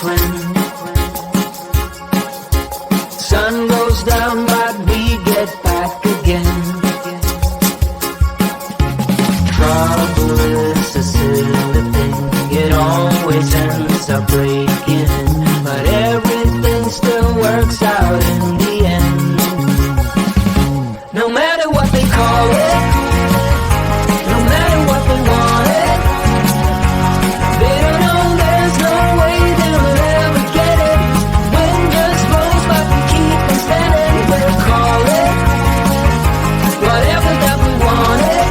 friend. Sun goes down but we get back again. Trouble is a silly thing, it always ends up breaking, but everything still works out in the end. No matter what they call it, no matter what they want it, they don't know there's no way they'll ever get it. Wind just blows but we keep on standing. We'll call it whatever that we want it.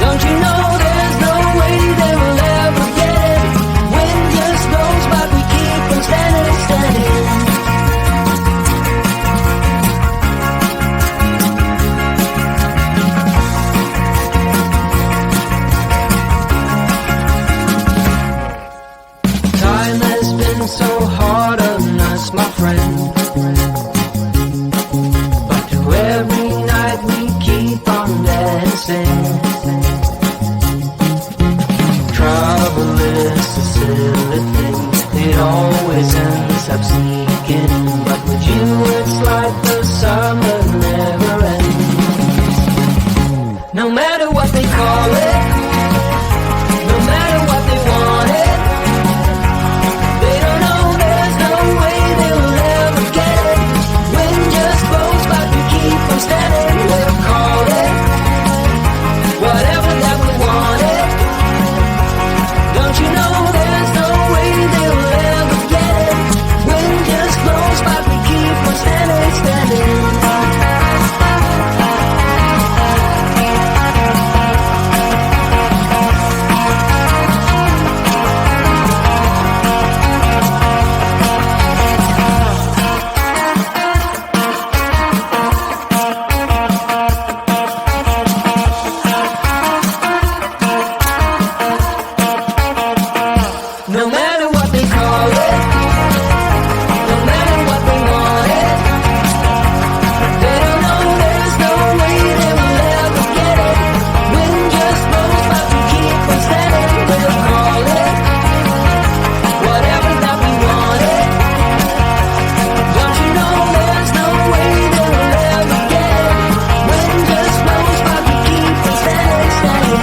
Don't you know there's no way they will ever get it. Wind just blows but we keep on standing, standing. Time has been so hard on us, my friend, but through every night we keep on dancing. Trouble is a silly thing, it always ends up sneaking, but with you it's like the summer never ends. No matter what they call it, no matter what they want it, they don't know there's no way they will ever get it. Wind just blows but we keep on standing. We'll call it whatever that we want it. Don't you know there's no way they will ever get it. Wind just blows but we keep on standing, standing. No matter what they call it, no matter what they want it, they don't know there's no way they will ever get it. Wind just blows but we keep on standing. We'll call it whatever that we want it. Don't you know there's no way they will ever get it. Wind just blows but we keep on standing, standing.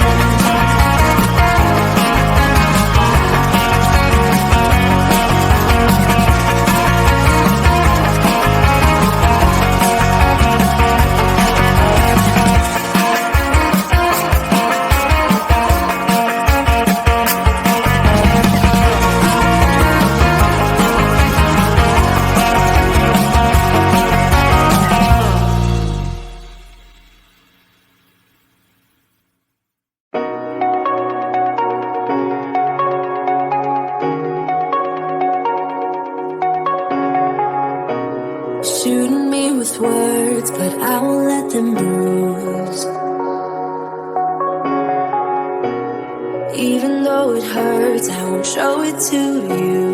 Shooting me with words, but I won't let them bruise. Even though it hurts, I won't show it to you.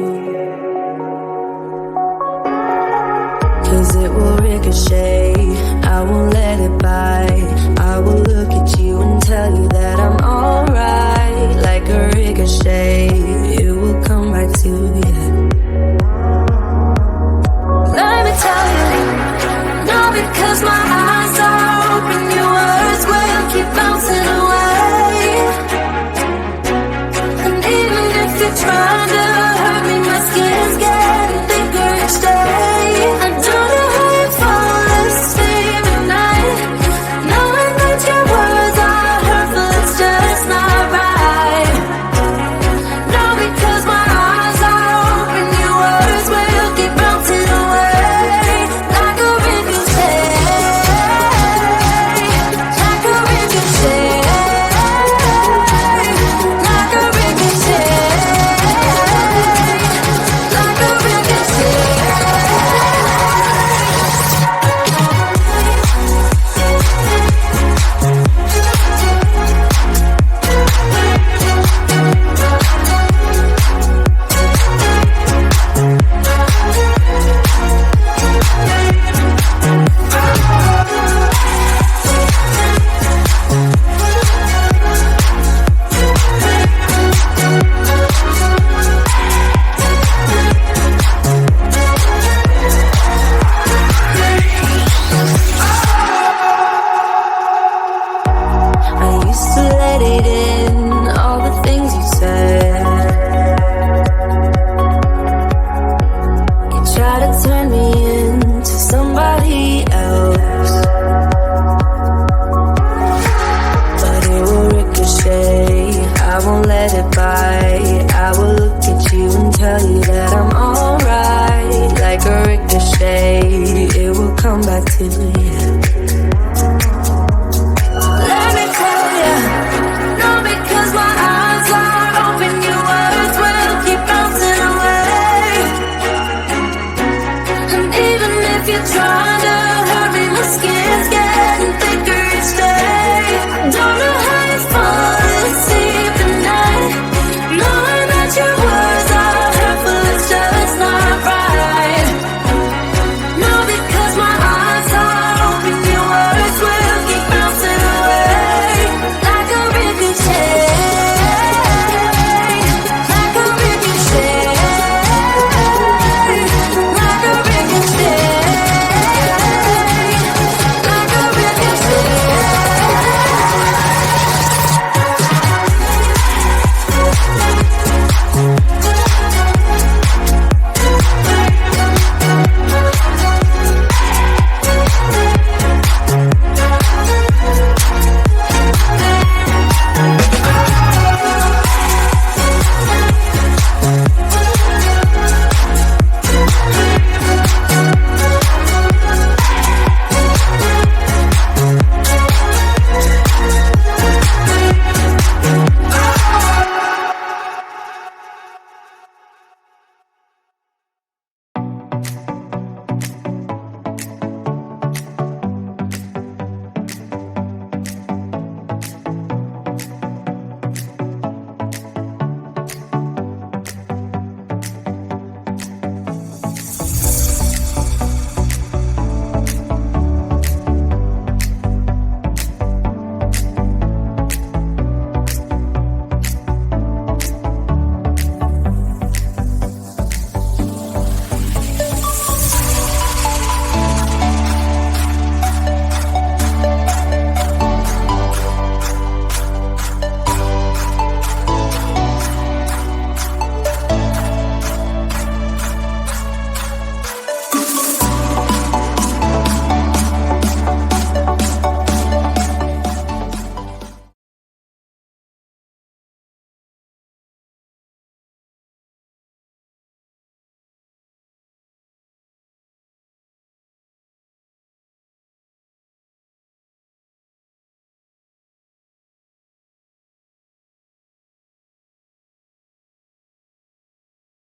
'Cause it will ricochet, I won't let it bite. I will look at you and tell you that I'm alright. Like a ricochet, it will come right to you. Let me tell you, no, because my eyes are open, your words will keep bouncing away. And even if you're trying to hurt me, my skin's getting thicker each day. I don't know how you fall asleep at night, knowing that your words are hurtful, it's just not right. No, because my eyes are open, your words will keep bouncing away. Like a ricochet. to you. Let me tell you, no, because my eyes are open, your words will keep bouncing away. And even if you try to